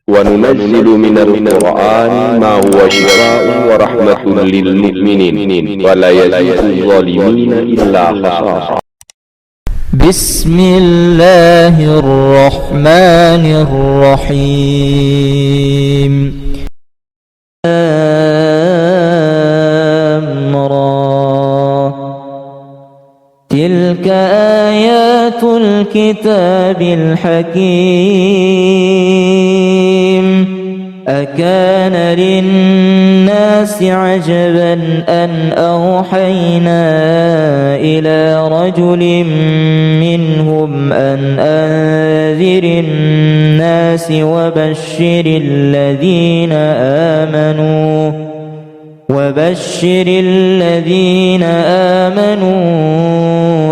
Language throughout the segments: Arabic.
وننزل من القرآن ما هو شفاء ورحمة للمؤمنين ولا يزيد الظالمين إلا خسارا. بسم الله الرحمن الرحيم. تلك آيات الكتاب الحكيم. أكان للناس عجبا أن أوحينا إلى رجل منهم أن أنذر الناس وبشر الذين آمنوا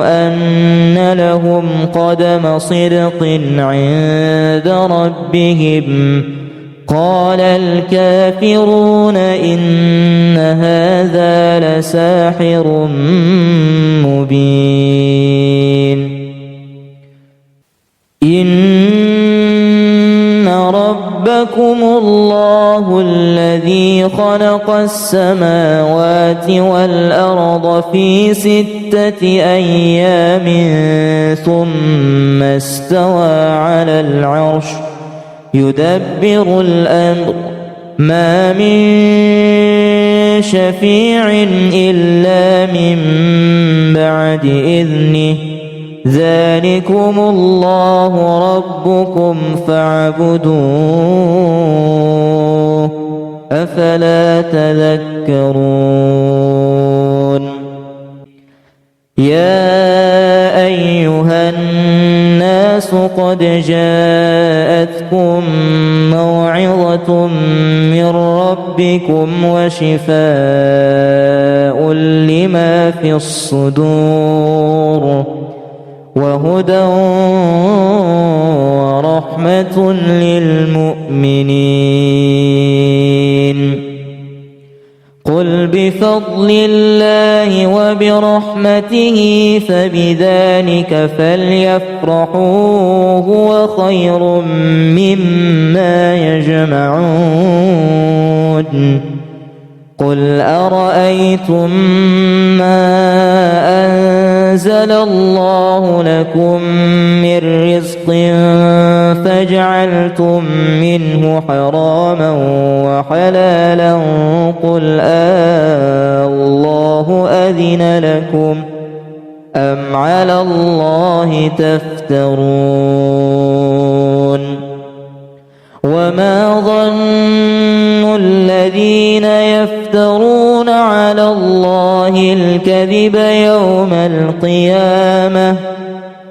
أن لهم قدم صدق عند ربهم. قال الكافرون إن هذا لساحر مبين. إن ربكم الله الذي خلق السماوات والأرض في 6 أيام ثم استوى على العرش يدبر الأمر ما من شفيع إلا من بعد إذنه. ذلكم الله ربكم فاعبدوه أفلا تذكرون. يا أيها الناس قد جاءتكم موعظة من ربكم وشفاء لما في الصدور وهدى ورحمة للمؤمنين. قل بفضل الله وبرحمته فبذلك فليفرحوا هو خير مما يجمعون. قل أرأيتم ما أنزل الله لكم من رزق فجعلتم منه حراما وحلالا قل الله أذن لكم أم على الله تفترون. وما ظن الذين يفترون على الله الكذب يوم القيامة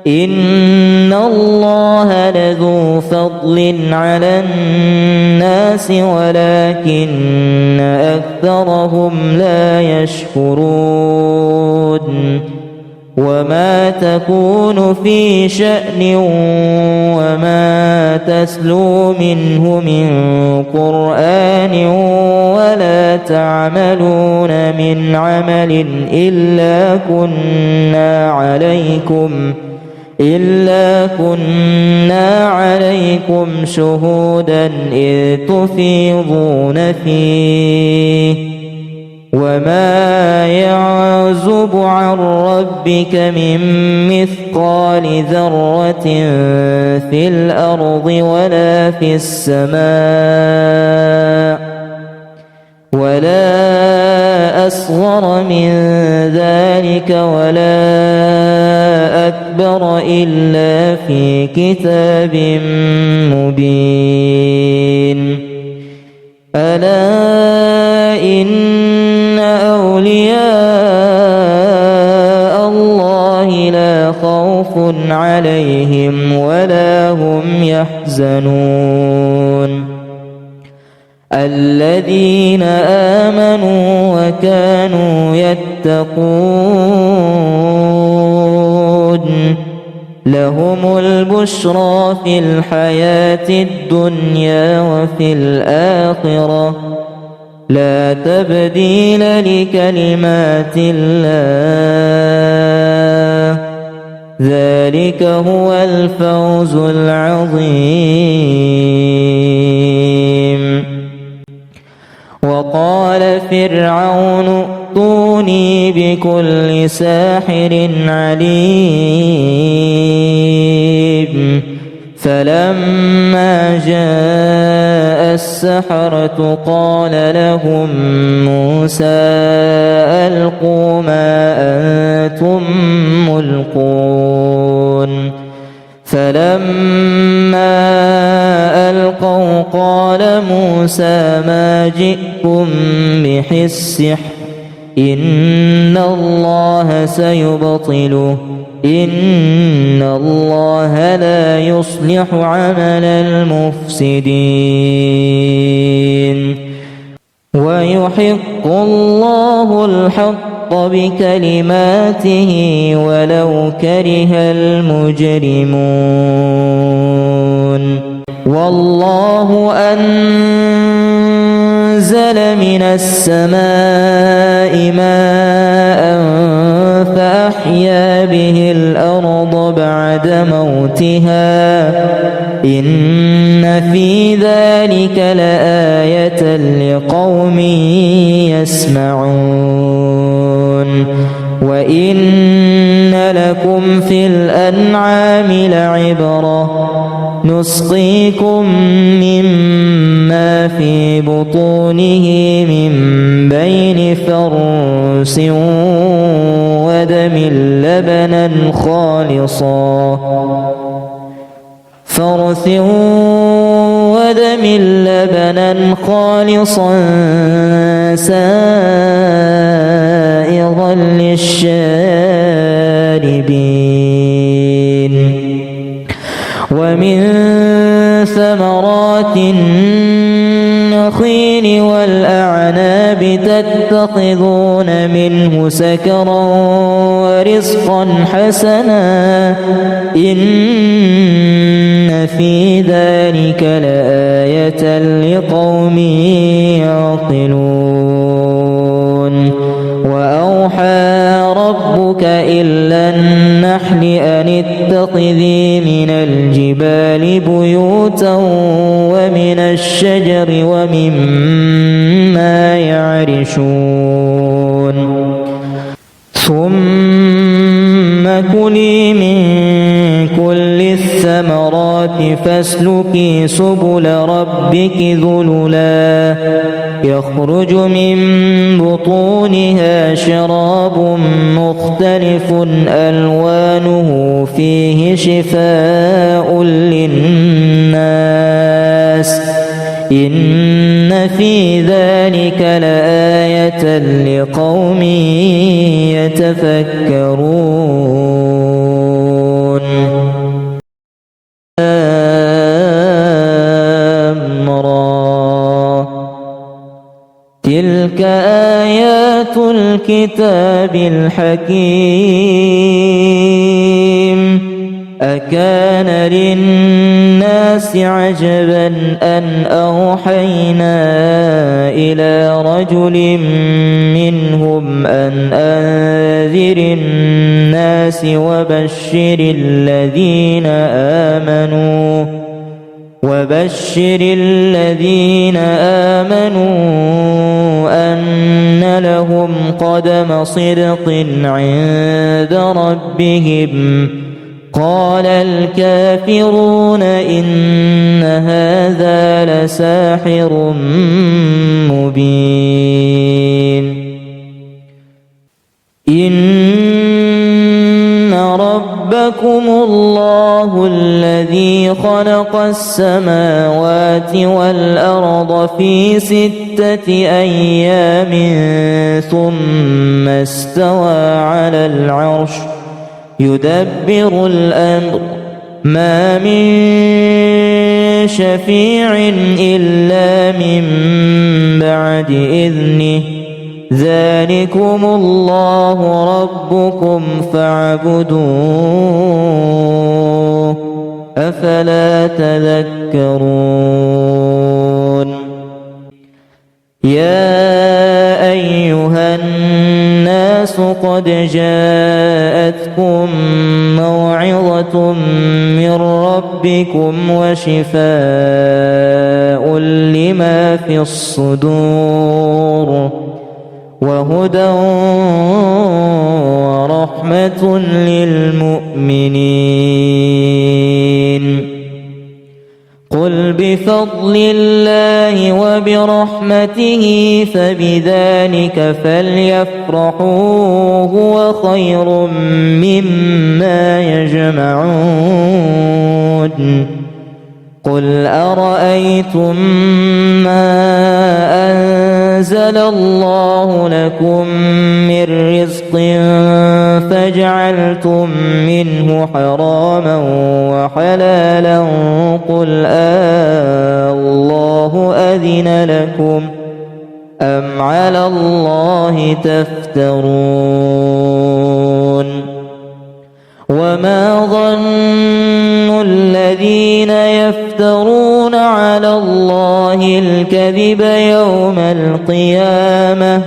إن الله لذو فضل على الناس ولكن أكثرهم لا يشكرون. وما تكون في شأن وما تسلو منه من قرآن ولا تعملون من عمل إلا كنا عليكم شهودا إذ تفيضون فيه. وما يعزب عن ربك من مثقال ذرة في الأرض ولا في السماء ولا أصغر من ذلك ولا أكبر إلا في كتاب مبين. ألا إن أولياء الله لا خوف عليهم ولا هم يحزنون. الذين آمنوا وكانوا يتقون لهم البشرى في الحياة الدنيا وفي الآخرة لا تبديل لكلمات الله ذلك هو الفوز العظيم. فرعون ائتوني بكل ساحر عليم فلما جاء السحرة قال لهم موسى ألقوا ما أنتم ملقون فلما ألقوا قال موسى ما جئتم به السحر إن الله سيبطله إن الله لا يصلح عمل المفسدين ويحق الله الحق بكلماته ولو كره المجرمون والله أنزل من السماء ماء فأحيا به الأرض بعد موتها إن في ذلك لآية لقوم يسمعون وإن لكم في الأنعام لعبرة نسقيكم مما في بطونه من بين فرث ودم لبنا خالصا سائغا للشاربين ومن ثمرات النخيل والأعناب تتخذون منه سكرا ورزقا حسنا إن في ذلك لآية لقوم يعقلون وأوحى ربك إلى النحل أن اتخذي من الجبال بيوتا ومن الشجر ومما يعرشون ثم كلي من كل الثمرات فاسلكي سبل ربك ذللا يخرج من بطونها شراب مختلف ألوانه فيه شفاء للناس إن في ذلك لآية لقوم يتفكرون تلك آيات الكتاب الحكيم أكان للناس عجبا أن أوحينا إلى رجل منهم أن أنذر الناس وبشر الذين آمنوا أن لهم قدم صدق عند ربهم قال الكافرون إن هذا لساحر مبين إن ربكم الله الذي خلق السماوات والأرض في 6 أيام ثم استوى على العرش يدبر الأمر ما من شفيع إلا من بعد إذنه ذلكم الله ربكم فاعبدوه أفلا تذكرون يا أيها الناس قد جاءتكم موعظة من ربكم وشفاء لما في الصدور وهدى ورحمة للمؤمنين. قل بفضل الله وبرحمته فبذلك فليفرحوا هو خير مما يجمعون. قل أرأيتم ما أنزل الله لكم من رزق فجعلتم منه حراما وحلالا قل الله أذن لكم أم على الله تفترون. وما ظن الذين يفترون على الله الكذب يوم القيامة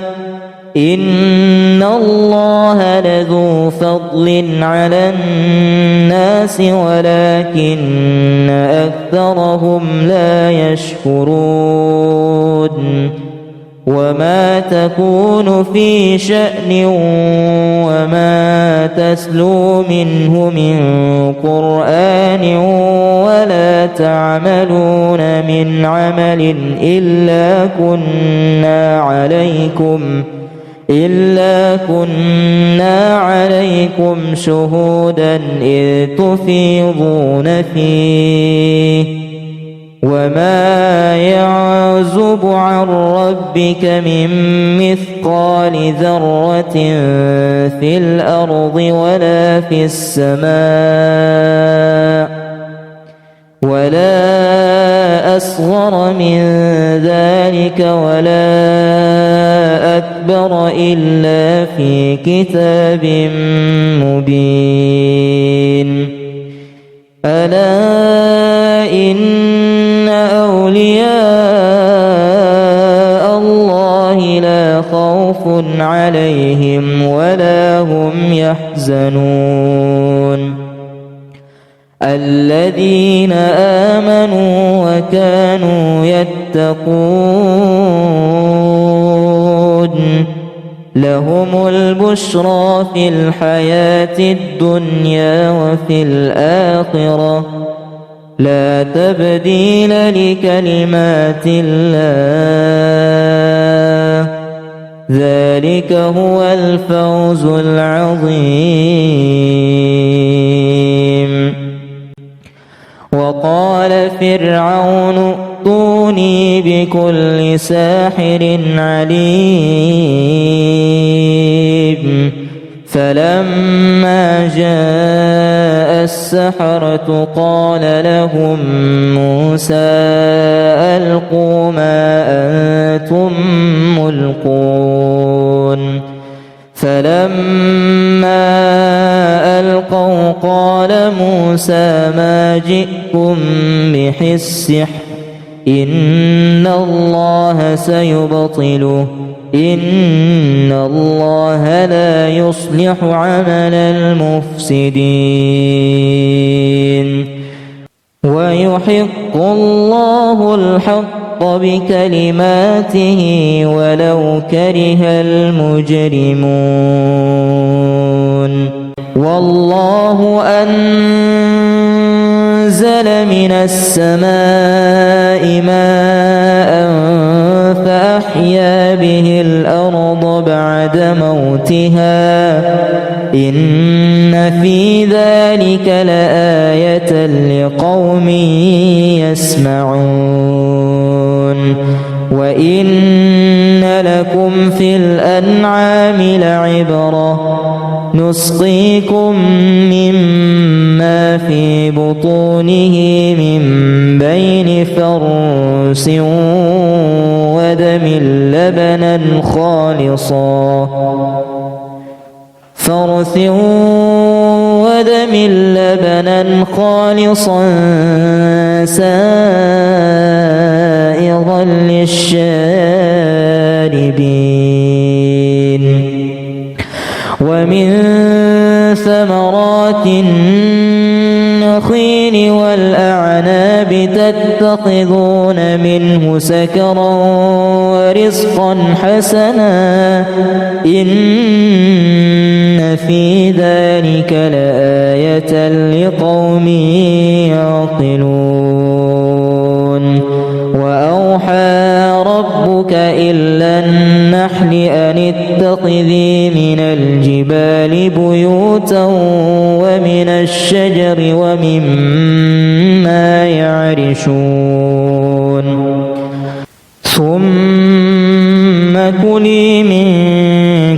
إن الله لذو فضل على الناس ولكن أكثرهم لا يشكرون. وما تكون في شأن وما تتلو منه من قرآن ولا تعملون من عمل إلا كنا عليكم شهودا إذ تفيضون فيه. وما يعزب عن ربك من مثقال ذرة في الأرض ولا في السماء ولا أصغر من ذلك ولا أكبر إلا في كتاب مبين. ألا إن أولياء الله لا خوف عليهم ولا هم يحزنون. الذين آمنوا وكانوا يتقون لهم البشرى في الحياة الدنيا وفي الآخرة لا تبديل لكلمات الله ذلك هو الفوز العظيم. وقال فرعون ائتوني بكل ساحر عليم. فلما جاء السحرة قال لهم موسى ألقوا ما أنتم ملقون. فلما ألقوا قال موسى ما جئتم به السحر إن الله سيبطله إن الله لا يصلح عمل المفسدين. ويحق الله الحق بكلماته ولو كره المجرمون. والله أنزل من السماء ماء فأحيا به الأرض بعد موتها إن في ذلك لآية لقوم يسمعون. وإن لكم في الأنعام لعبرة نسقيكم مما في بطونه من بين فرث ودم لبنا خالصا سائغا للشاربين. ومن ثمرات النخيل والأعناب تتخذون منه سكرا ورزقا حسنا إن في ذلك لآية لقوم يعقلون وأوحى ربك إلى النحل أن اتخذي من الجبال بيوتا ومن الشجر ومما يعرشون ثم كلي من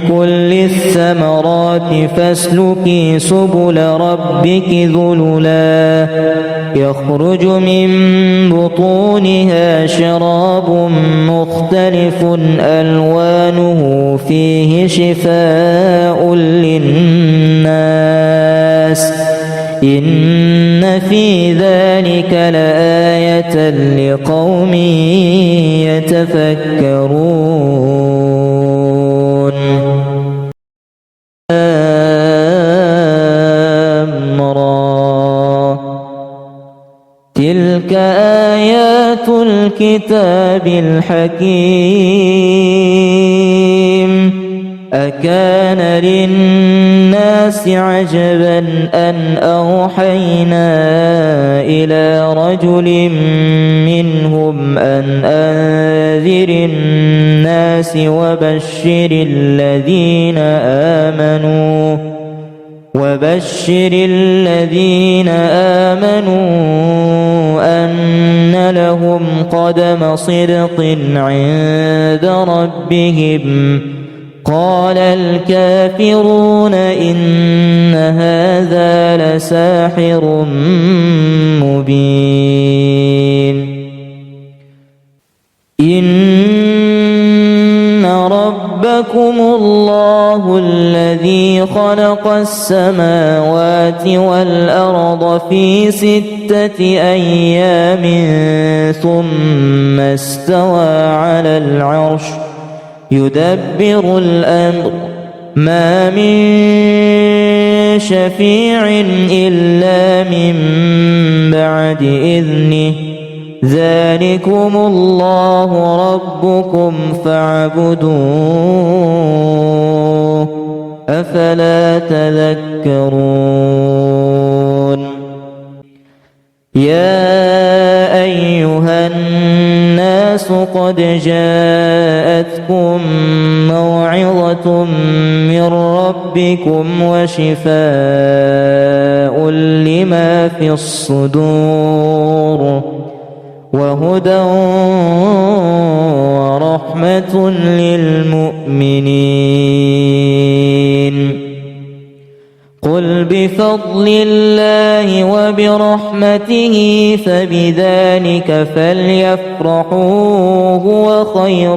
كل الثمرات فاسلكي سبل ربك ذللا يخرج من بطونها شراب مختلف ألوانه فيه شفاء للناس إن في ذلك لآية لقوم يتفكرون تلك آيات الكتاب الحكيم أكان للناس عجبا أن أوحينا إلى رجل منهم أن أنذر الناس وبشر الذين آمنوا أن لهم قدم صدق عند ربهم قال الكافرون إن هذا لساحر مبين إن ربكم الله الذي خلق السماوات والأرض في 6 أيام ثم استوى على العرش يدبر الأمر ما من شفيع إلا من بعد إذنه ذلكم الله ربكم فاعبدوه أفلا تذكرون يا أيها الناس قد جاءتكم موعظة من ربكم وشفاء لما في الصدور وهدى ورحمة للمؤمنين قل بفضل الله وبرحمته فبذلك فليفرحوا هو خير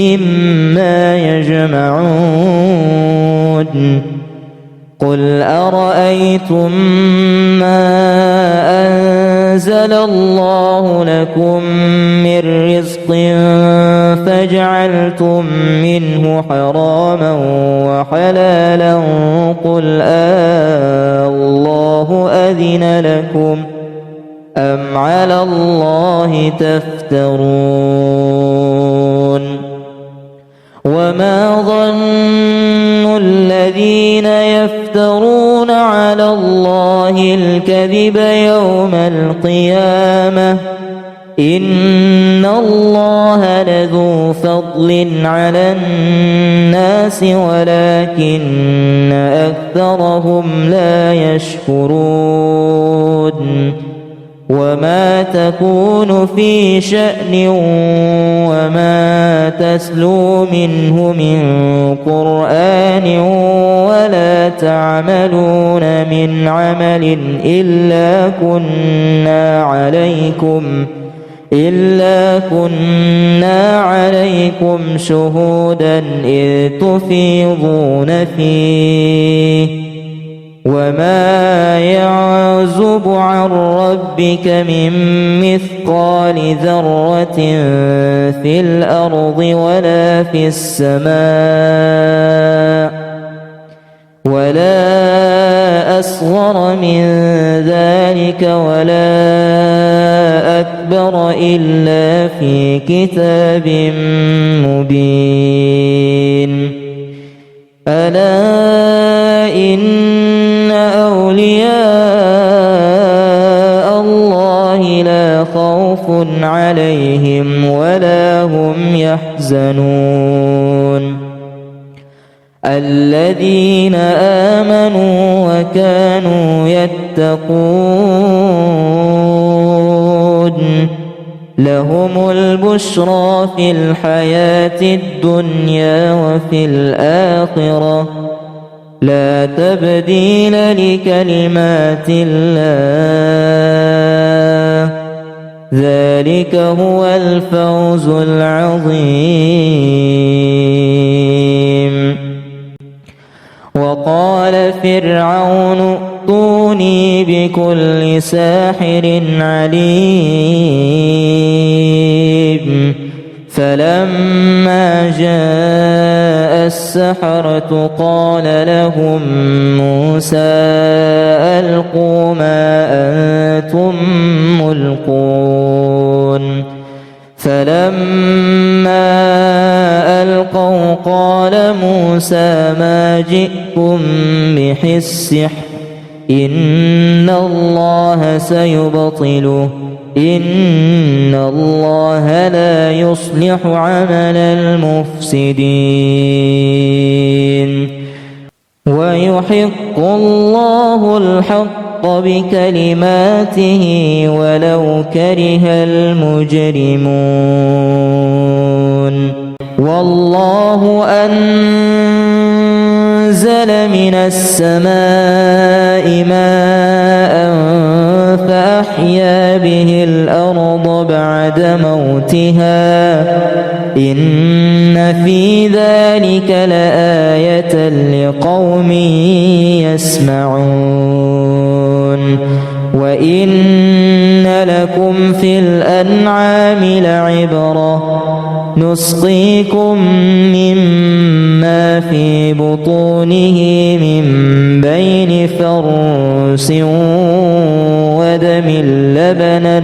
مما يجمعون قل أرأيتم ما أنزل الله لكم من رزق فجعلتم منه حراما وحلالا قل الله أذن لكم أم على الله تفترون وما ظن الذين يفترون على الله الكذب يوم القيامة إن الله لذو فضل على الناس ولكن أكثرهم لا يشكرون وما تكون في شأن وما تتلو منه من قرآن ولا تعملون من عمل إلا كنا عليكم شهودا إذ تفيضون فيه وما يعزب عن ربك من مثقال ذرة في الأرض ولا في السماء ولا أصغر من ذلك ولا أكبر إلا في كتاب مبين ألا إن أولياء الله لا خوف عليهم ولا هم يحزنون الذين آمنوا وكانوا يتقون لهم البشرى في الحياة الدنيا وفي الآخرة لا تبديل لكلمات الله ذلك هو الفوز العظيم وقال فرعون ائتوني بكل ساحر عليم فلما جاء السحرة قال لهم موسى ألقوا ما أنتم ملقون فلما ألقوا قال موسى ما جئتم به السحر إن الله سيبطله إن الله لا يصلح عمل المفسدين ويحق الله الحق بكلماته ولو كره المجرمون والله أنزل من السماء ماء فأحيا به الأرض بعد موتها إن في ذلك لآية لقوم يسمعون وإن لكم في الأنعام لعبرة نسقيكم مما في بطونه من بين فرث ودم لبنا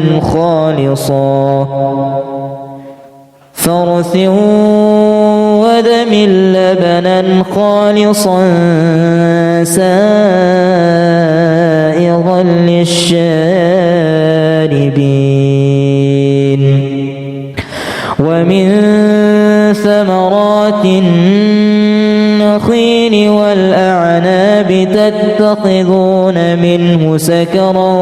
خالصا سائغا للشاربين ومن ثمرات النخيل والأعناب تتخذون منه سكرا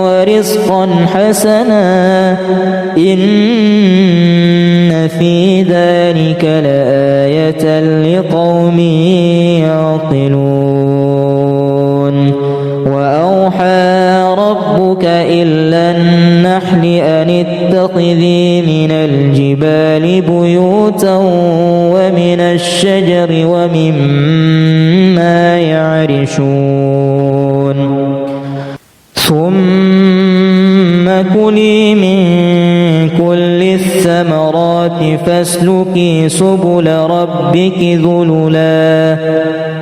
ورزقا حسنا إن في ذلك لآية لقوم يعقلون وأوحى ربك إلى النحل أن اتخذي من الجبال بيوتا ومن الشجر ومما يعرشون ثم كلي من كل الثمرات فاسلكي سبل ربك ذللا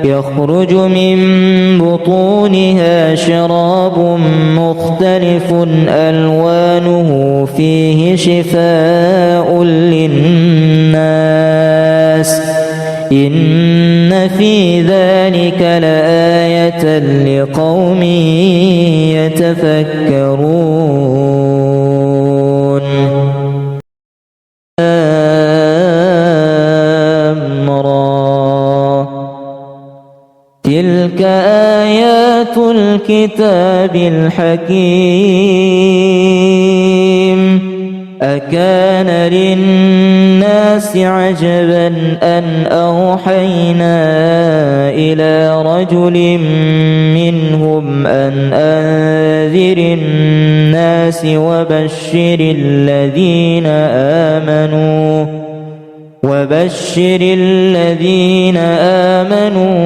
يخرج من بطونها شراب مختلف ألوانه فيه شفاء للناس إن في ذلك لآية لقوم يتفكرون تلك آيات الكتاب الحكيم أكان للناس عجبا أن أوحينا إلى رجل منهم أن أنذر الناس وبشر الذين آمنوا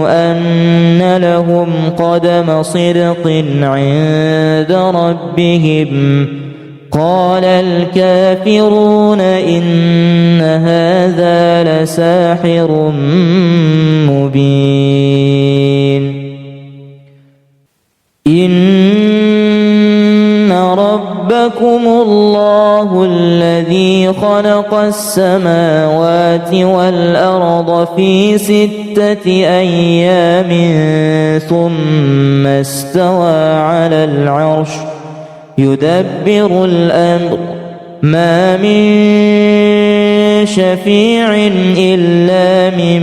أن لهم قدم صدق عند ربهم قال الكافرون إن هذا لساحر مبين ربكم الله الذي خلق السماوات والأرض في 6 أيام ثم استوى على العرش يدبر الأمر ما من شفيع إلا من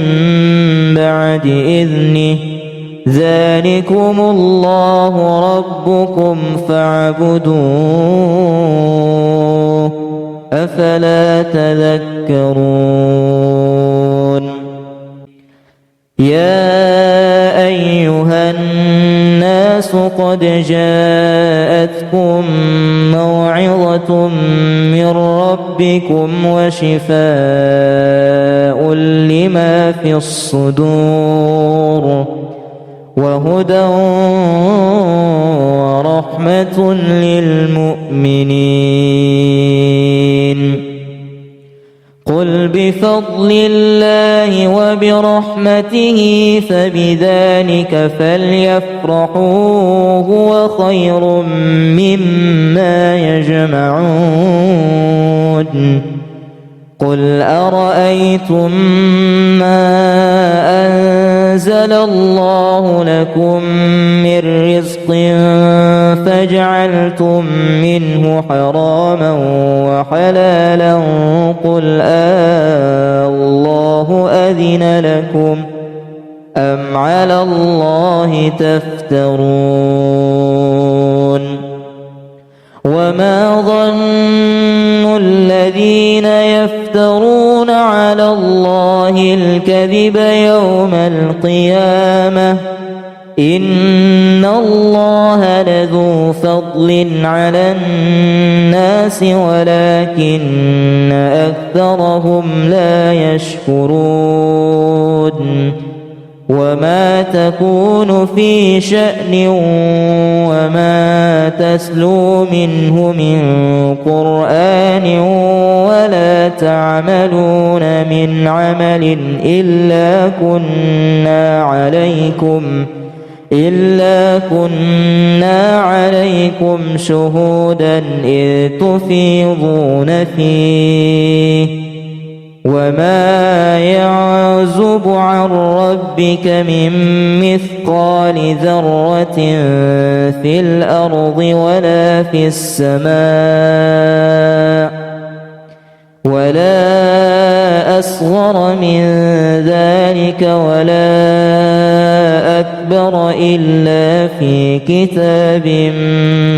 بعد إذنه ذلكم الله ربكم فاعبدوه أفلا تذكرون يا أيها الناس قد جاءتكم موعظة من ربكم وشفاء لما في الصدور وهدى ورحمة للمؤمنين قل بفضل الله وبرحمته فبذلك فليفرحوا هو خير مما يجمعون قل أرأيتم ما أنزل الله لكم من رزق فجعلتم منه حراما وحلالا قل الله أذن لكم أم على الله تفترون وما ظن الذين يفترون على الله الكذب يوم القيامة إن الله لذو فضل على الناس ولكن أكثرهم لا يشكرون وما تكون في شأن وما تسلو منه من قرآن ولا تعملون من عمل إلا كنا عليكم شهودا إذ تفيضون فيه وما يعزب عن ربك من مثقال ذرة في الأرض ولا في السماء ولا أصغر من ذلك ولا أكبر إلا في كتاب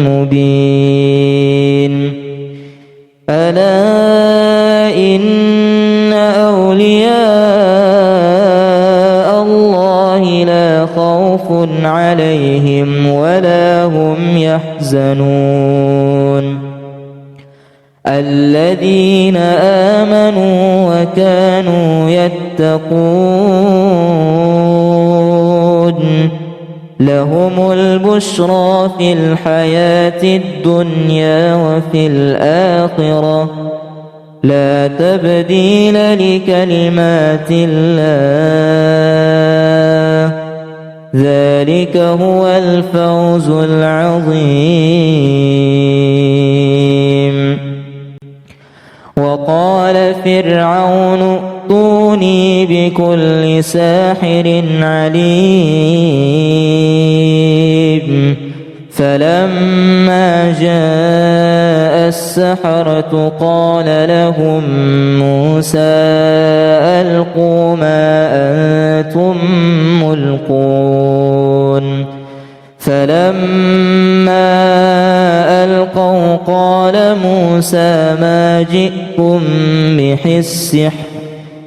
مبين ألا إن أولياء الله لا خوف عليهم ولا هم يحزنون الذين آمنوا وكانوا يتقون لهم البشرى في الحياة الدنيا وفي الآخرة لا تبديل لكلمات الله ذلك هو الفوز العظيم وقال فرعون ائتوني بكل ساحر عليم فلما جاء السحرة قال لهم موسى ألقوا ما أنتم ملقون فلما ألقوا قال موسى ما جئتم به السحر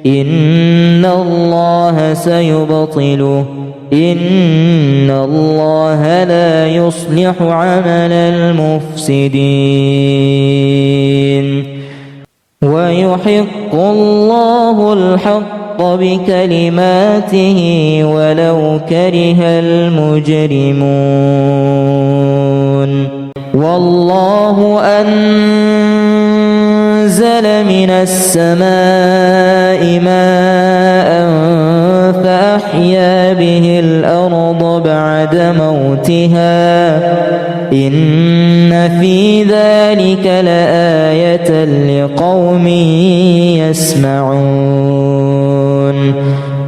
إن الله سيبطله إن الله لا يصلح عمل المفسدين ويحق الله الحق بكلماته ولو كره المجرمون والله أنزل من السماء ماء فأحيا به الأرض بعد موتها إن في ذلك ذلك لآية لقوم يسمعون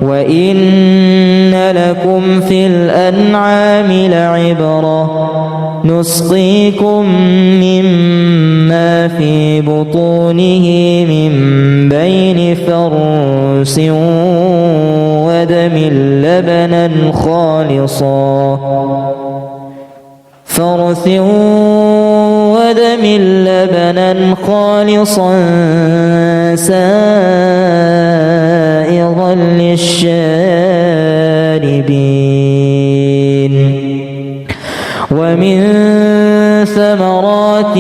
وإن لكم في الأنعام لعبرة نسقيكم مما في بطونه من بين فرث ودم لبنا خالصا سائغا للشاربين ومن ثمرات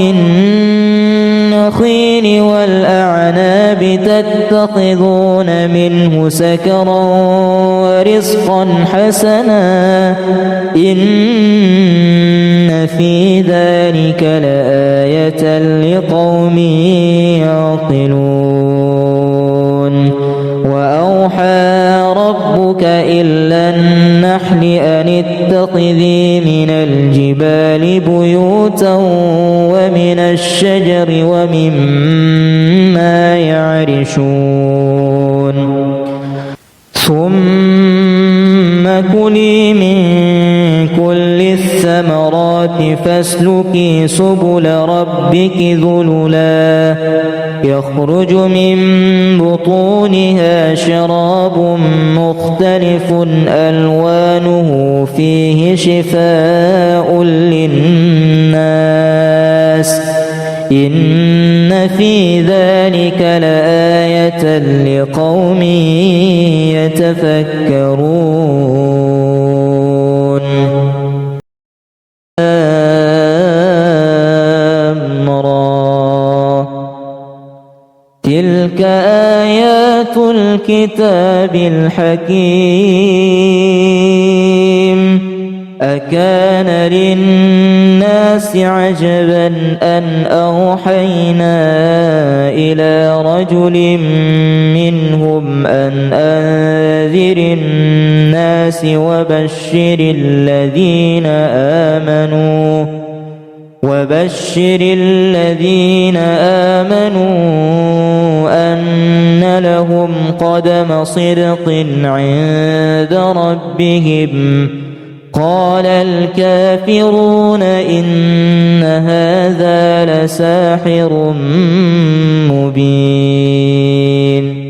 النخيل والأعناب تتخذون منه سكرا ورزقا حسنا إن في ذلك لآية لقوم يعقلون وأوحى ربك إلى النحل أن اتخذي من الجبال بيوتا ومن الشجر ومما يعرشون ثم كلي من كل الثمرات فاسلكي سبل ربك ذللا يخرج من بطونها شراب مختلف ألوانه فيه شفاء للناس إن في ذلك لآية لقوم يتفكرون تلك آيات الكتاب الحكيم أكان للناس عجبا أن أوحينا إلى رجل منهم أن أنذر الناس وبشر الذين آمنوا أن لهم قدم صدق عند ربهم قال الكافرون إن هذا لساحر مبين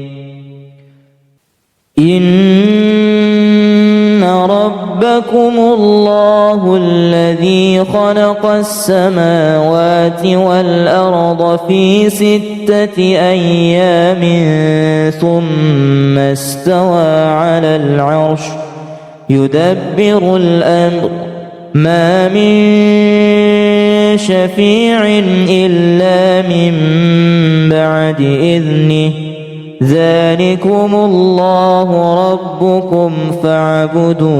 إن ربكم الله الذي خلق السماوات والأرض في 6 أيام ثم استوى على العرش يدبر الأمر ما من شفيع إلا من بعد إذنه ذلكم الله ربكم فاعبدوه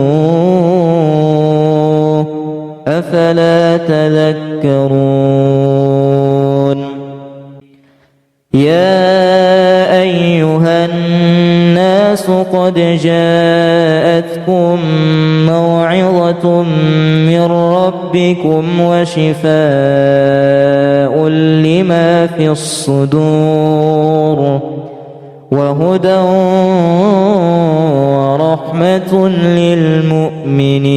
أفلا تذكرون يا أيها الناس قد جاءتكم موعظة من ربكم وشفاء لما في الصدور وهدى ورحمة للمؤمنين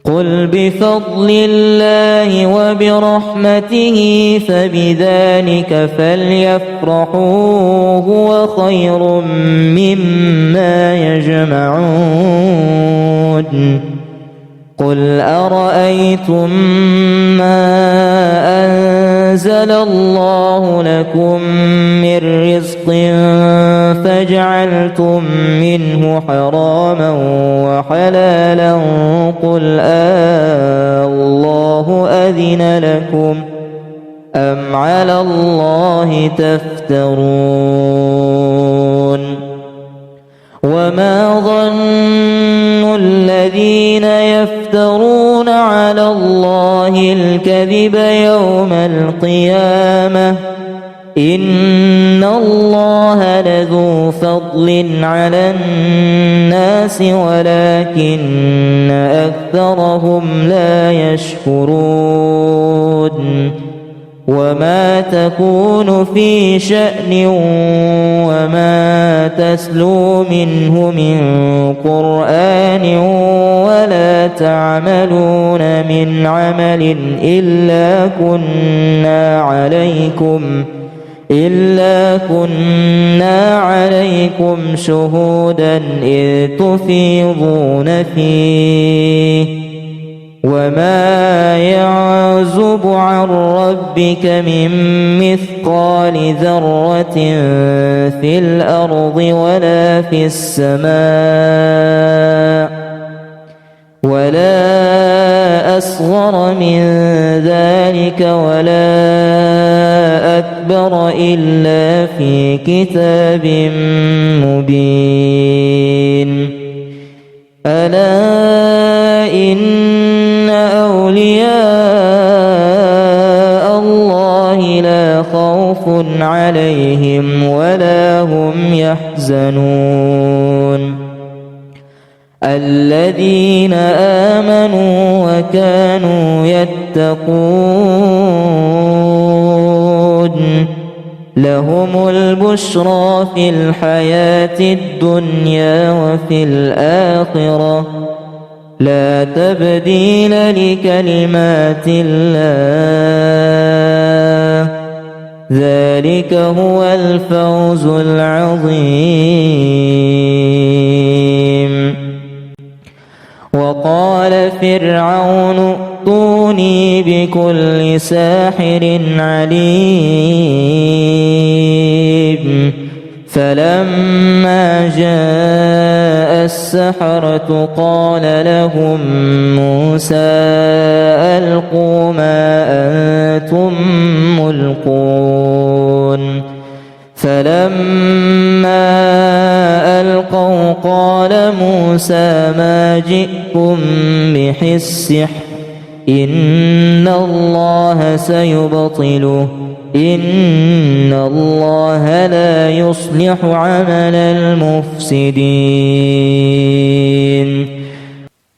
قل بفضل الله وبرحمته فبذلك فليفرحوا هو خير مما يجمعون قل أرأيتم ما أنزل الله لكم من رزق فجعلتم منه حراما وحلالا قل الله أذن لكم أم على الله تفترون وما ظن الذين يفترون على الله الكذب يوم القيامة إن الله لذو فضل فضل على الناس ولكن أكثرهم لا يشكرون وما تكون في شأن وما تتلو منه من قرآن ولا تعملون من عمل إلا كنا عليكم شهودا إذ تفيضون فيه وما يعزب عن ربك من مثقال ذرة في الأرض ولا في السماء ولا أصغر من ذلك ولا أكبر إلا في كتاب مبين ألا إن أولياء الله لا خوف عليهم ولا هم يحزنون الذين آمنوا وكانوا يتقون لهم البشرى في الحياة الدنيا وفي الآخرة لا تبديل لكلمات الله ذلك هو الفوز العظيم وقال فرعون ائتوني بكل ساحر عليم فلما جاء السحرة قال لهم موسى ألقوا ما أنتم ملقون فلما ألقوا قال موسى ما جئتم به السحر إن الله سيبطله إن الله لا يصلح عمل المفسدين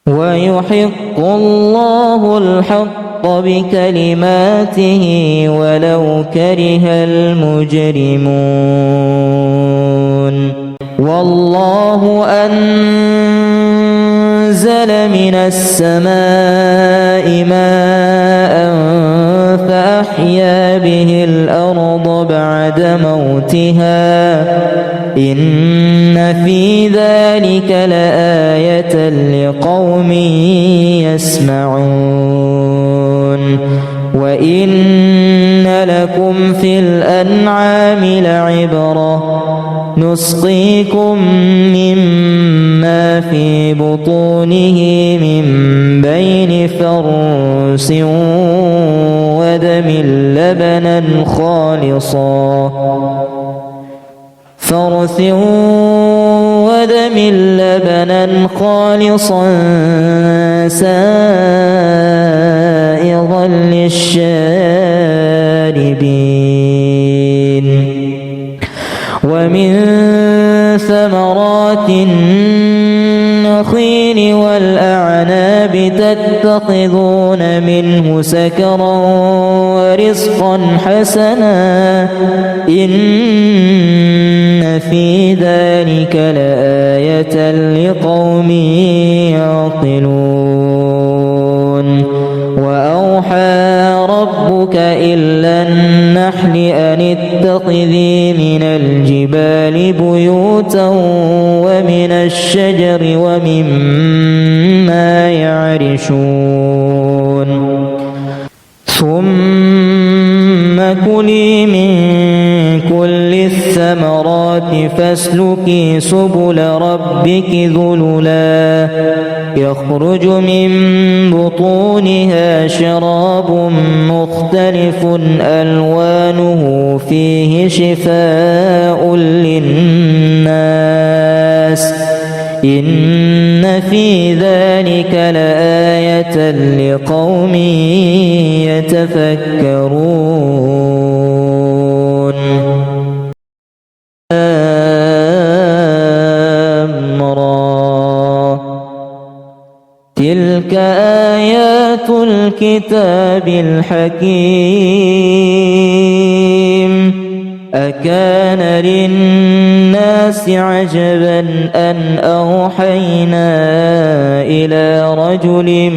ويحق الله الحق بكلماته ولو كره المجرمون والله أنزل من السماء ماء فأحيا به الأرض بعد موتها إن في ذلك لآية لقوم يسمعون وإن لكم في الأنعام لعبرة نسقيكم مما في بطونه من بين فرث ودم لبنا خالصا سائغا للشاربين ومن ثمرات النخيل والأعناب تتخذون منه سكرا ورزقا حسنا إن في ذلك لآية لقوم يعقلون وأوحى ربك إلى النحل أن اتخذي من الجبال بيوتا ومن الشجر ومما يعرشون ثم كلي من كل الثمرات فاسلكي سبل ربك ذللا يخرج من بطونها شراب مختلف ألوانه فيه شفاء للناس إن في ذلك لآية لقوم يتفكرون تلك آيات الكتاب الحكيم أكان للناس عجبا أن أوحينا إلى رجل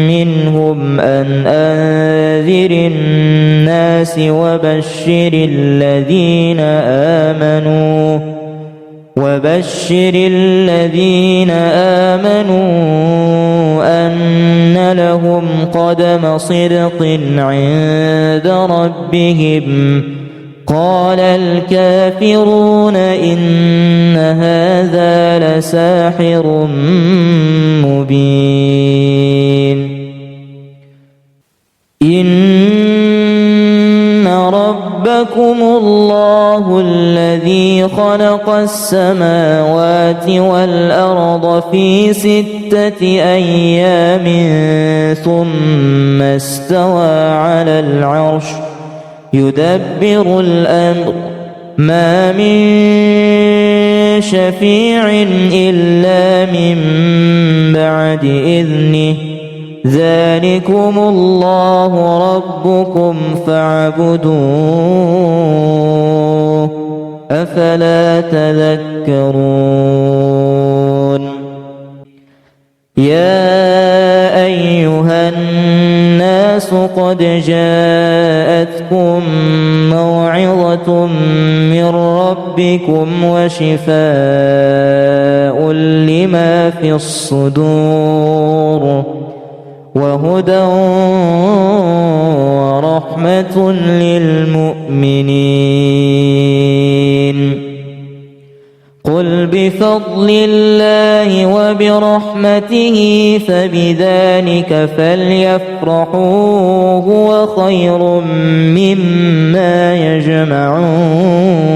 منهم أن أنذر الناس وبشر الذين آمنوا أن لهم قدم صدق عند ربهم قال الكافرون إن هذا لساحر مبين إن ربكم الله الذي خلق السماوات والأرض في 6 أيام ثم استوى على العرش يدبر الأمر ما من شفيع إلا من بعد إذنه ذلكم الله ربكم فاعبدوه أفلا تذكرون يا أيها الناس قد جاءتكم موعظة من ربكم وشفاء لما في الصدور وهدى ورحمة للمؤمنين قل بفضل الله وبرحمته فبذلك فليفرحوا هو خير مما يجمعون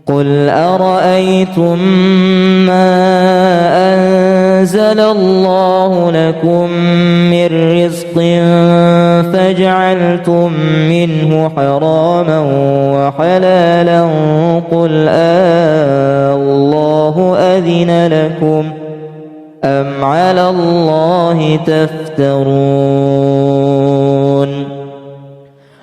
قل أرأيتم ما أنزل الله لكم من رزق فجعلتم منه حراما وحلالا قل الله أذن لكم أم على الله تفترون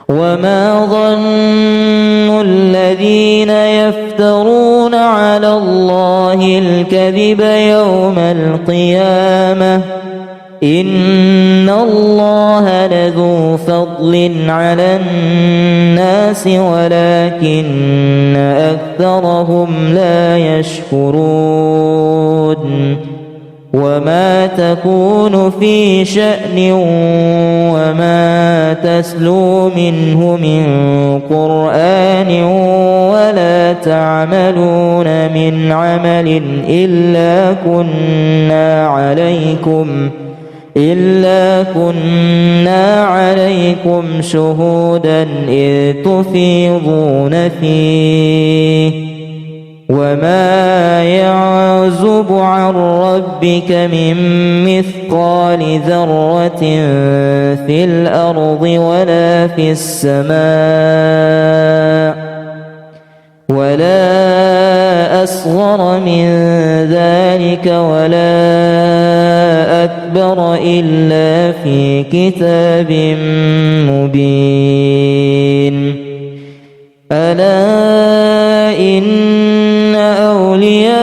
وما ظن الذين يفترون على الله الكذب يوم القيامة إن الله لذو فضل على الناس ولكن أكثرهم لا يشكرون وما تكون في شأن وما تسلو منه من قرآن ولا تعملون من عمل إلا كنا عليكم شهودا إذ تفيضون فيه وما يعزب عن ربك من مثقال ذرة في الأرض ولا في السماء ولا أصغر من ذلك ولا أكبر إلا في كتاب مبين ألا إن أولياء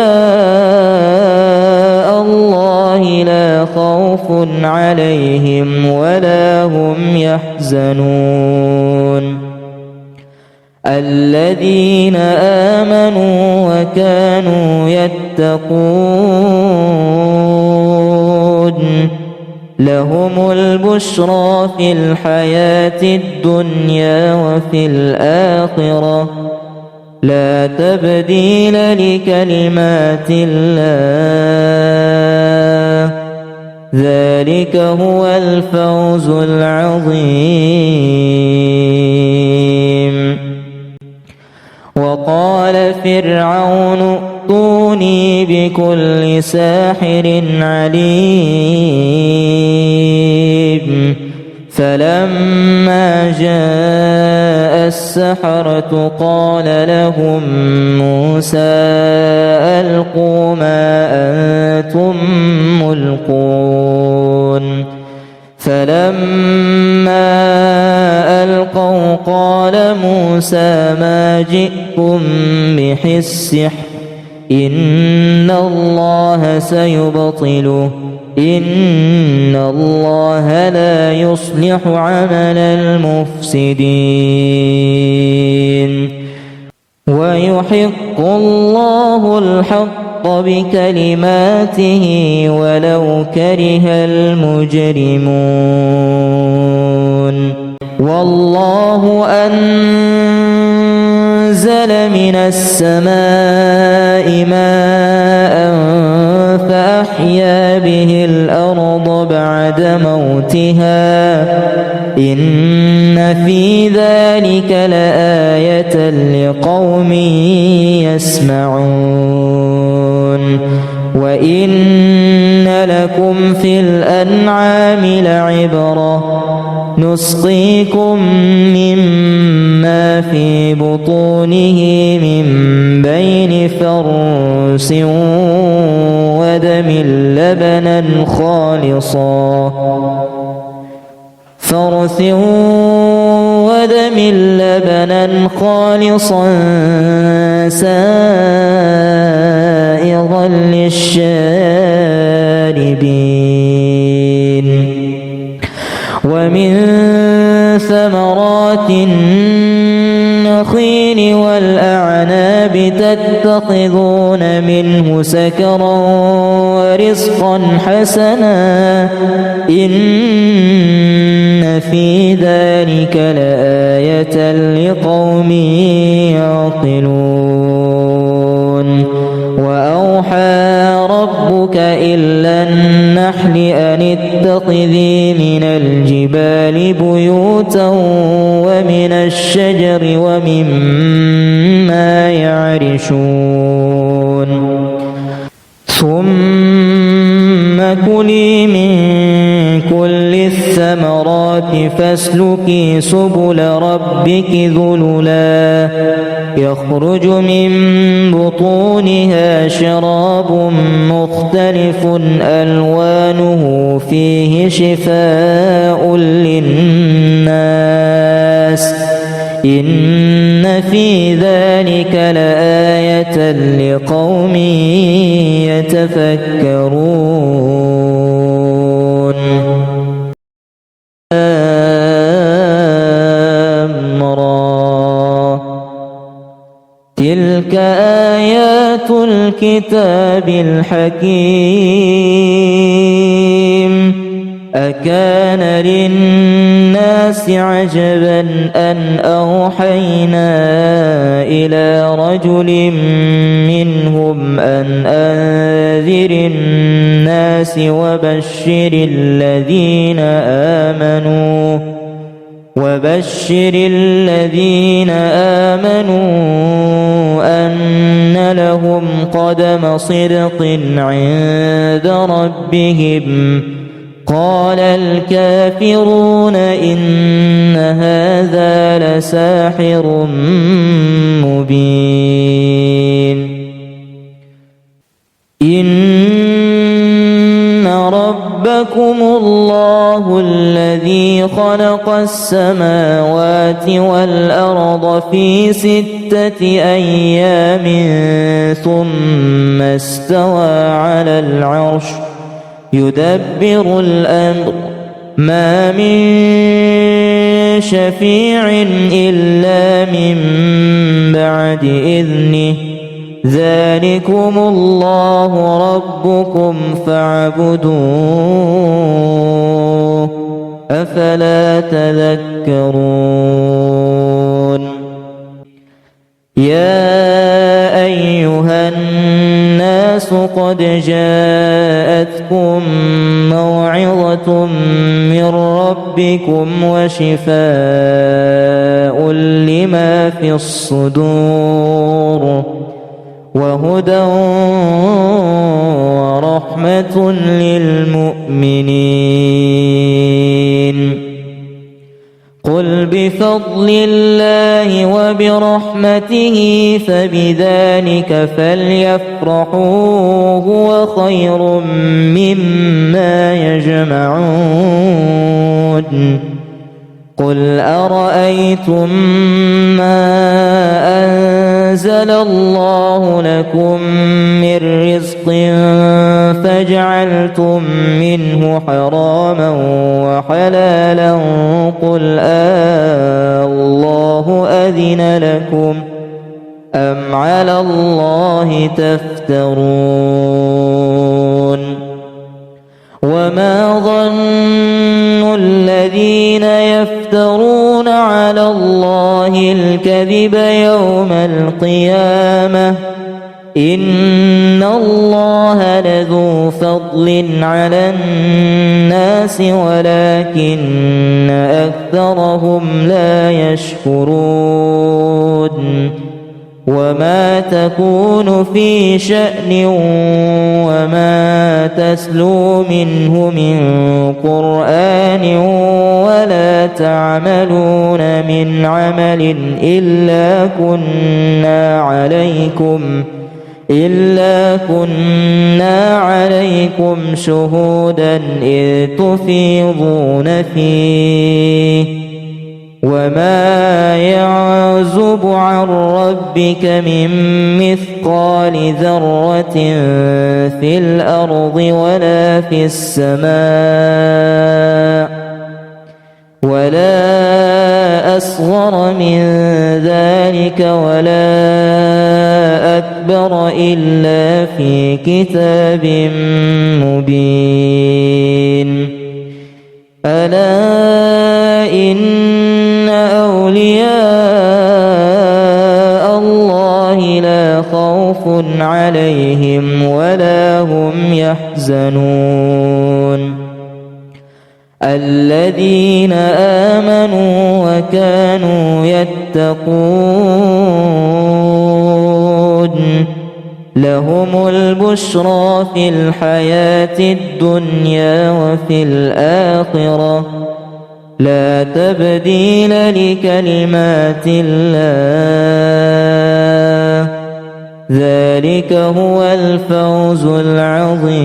الله لا خوف عليهم ولا هم يحزنون الذين آمنوا وكانوا يتقون لهم البشرى في الحياة الدنيا وفي الآخرة لا تبديل لكلمات الله ذلك هو الفوز العظيم وقال فرعون ائتوني بكل ساحر عليم فلما جاء السحرة قال لهم موسى ألقوا ما أنتم ملقون فلما ألقوا قال موسى ما جئتم به السحر إن الله سيبطله إن الله لا يصلح عمل المفسدين ويحق الله الحق بكلماته ولو كره المجرمون والله أنزل من السماء ماء فأحيا به الأرض بعد موتها إن في ذلك لآية لقوم يسمعون وإن لكم في الأنعام لعبرة نسقيكم مما في بطونه من بين فرث ودم لبنا خالصا سائغا للشاربين ومن ثمرات النخيل والأعناب تتخذون منه سكرا ورزقا حسنا إن في ذلك لآية لقوم يعقلون وأوحى ربك إلى النحل أن اتخذي من الجبال بيوتا ومن الشجر ومما يعرشون ثم كلي من كل الثمرات فاسلكي سبل ربك ذللا يخرج من بطونها شراب مختلف ألوانه فيه شفاء للناس إن في ذلك لآية لقوم يتفكرون تلك آيات الكتاب الحكيم أكان للناس عجبا أن أوحينا إلى رجل منهم أن أنذر الناس وبشر الذين آمنوا أن لهم قدم صدق عند ربهم قال الكافرون إن هذا لساحر مبين إن ربكم الله الذي خلق السماوات والأرض في 6 أيام ثم استوى على العرش يدبر الأمر ما من شفيع إلا من بعد إذنه ذلكم الله ربكم فاعبدوه أفلا تذكرون يا أيها الناس قد جاءتكم موعظة من ربكم وشفاء لما في الصدور وهدى ورحمة للمؤمنين قل بفضل الله وبرحمته فبذلك فليفرحوا هو خير مما يجمعون قل أرأيتم ما أنزل الله لكم من رزق فجعلتم منه حراما وحلالا قل الله أذن لكم أم على الله تفترون وما ظن الذين يفترون على الله الكذب يوم القيامة إن الله لذو فضل على الناس ولكن أكثرهم لا يشكرون وما تكون في شأن وما تسلو منه من قرآن ولا تعملون من عمل إلا كنا عليكم شهودا إذ تفيضون فيه وما يعزب عن ربك من مثقال ذرة في الأرض ولا في السماء ولا أصغر من ذلك ولا أكبر إلا في كتاب مبين ألا إن أولياء الله لا خوف عليهم ولا هم يحزنون الذين آمنوا وكانوا يتقون لهم البشرى في الحياة الدنيا وفي الآخرة لا تبديل لكلمات الله ذلك هو الفوز العظيم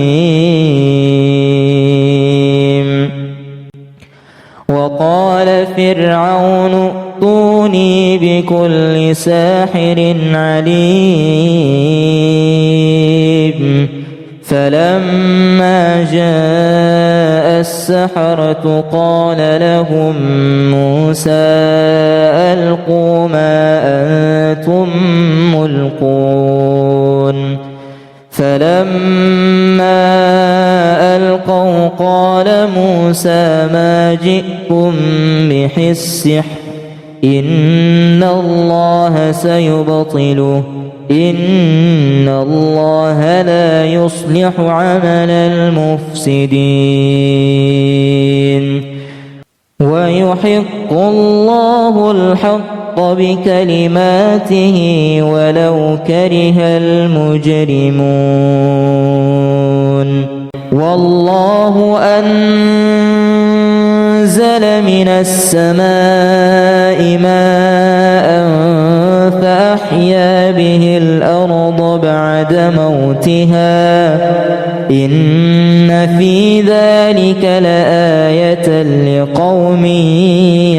وقال فرعون ائتوني بكل ساحر عليم فلما جاء السحرة قال لهم موسى ألقوا ما أنتم ملقون فلما ألقوا قال موسى ما جئتم به السحر إن الله سيبطله إن الله لا يصلح عمل المفسدين ويحق الله الحق بكلماته ولو كره المجرمون والله أنزل من السماء ماء فأحيا به الأرض بعد موتها إن في ذلك لآية لقوم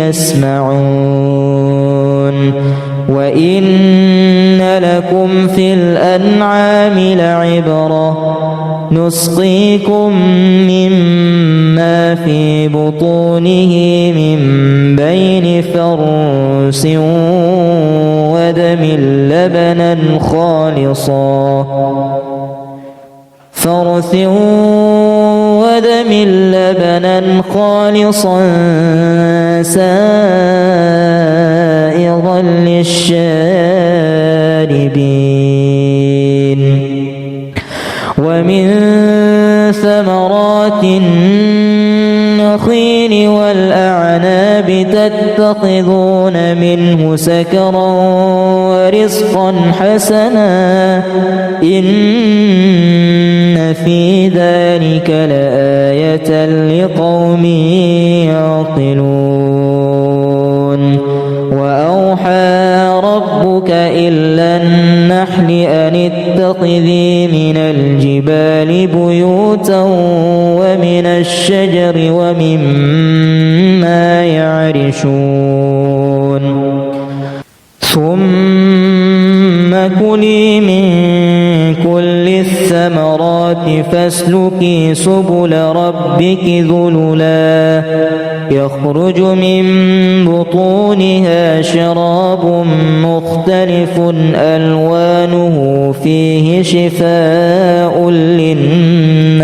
يسمعون وإن لكم في الأنعام لعبرة نسقيكم مما في بطونه من بين فرث ودم لبنا خالصا سائغا للشاربين ومن ثمرات النخيل والأعناب تتخذون منه سكرا ورزقا حسنا إن في ذلك لآية لقوم يعقلون ربك إلا النحل أن اتخذي من الجبال بيوتا ومن الشجر ومما يعرشون ثم كلي من كل الثمرات فاسلكي سبل ربك ذللا يخرج من بطونها شراب مختلف ألوانه فيه شفاء للناس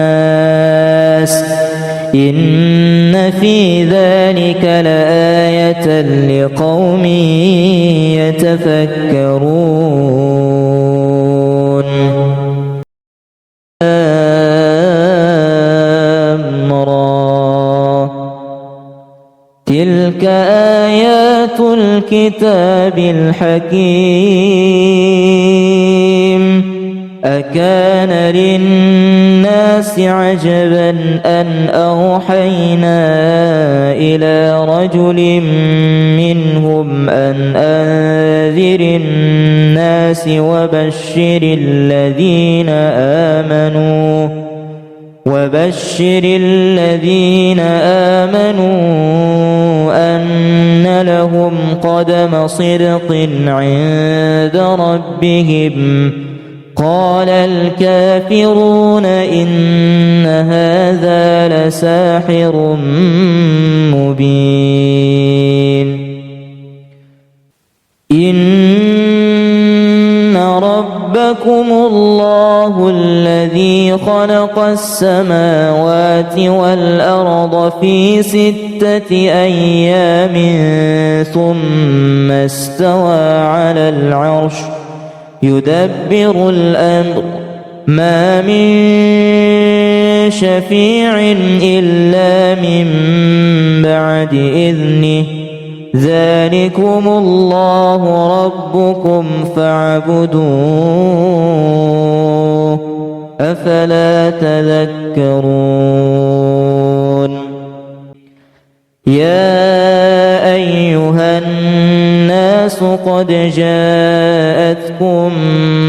إن في ذلك لآية لقوم يتفكرون تلك آيات الكتاب الحكيم أكان للناس عجبا أن أوحينا إلى رجل منهم أن أنذر الناس وبشر الذين آمنوا أن لهم قدم صدق عند ربهم قال الكافرون إن هذا لساحر مبين إن ربكم الله الذي خلق السماوات والأرض في 6 أيام ثم استوى على العرش يدبر الأمر ما من شفيع إلا من بعد إذنه ذلكم الله ربكم فاعبدوه أفلا تذكرون يا أيها الناس قد جاءتكم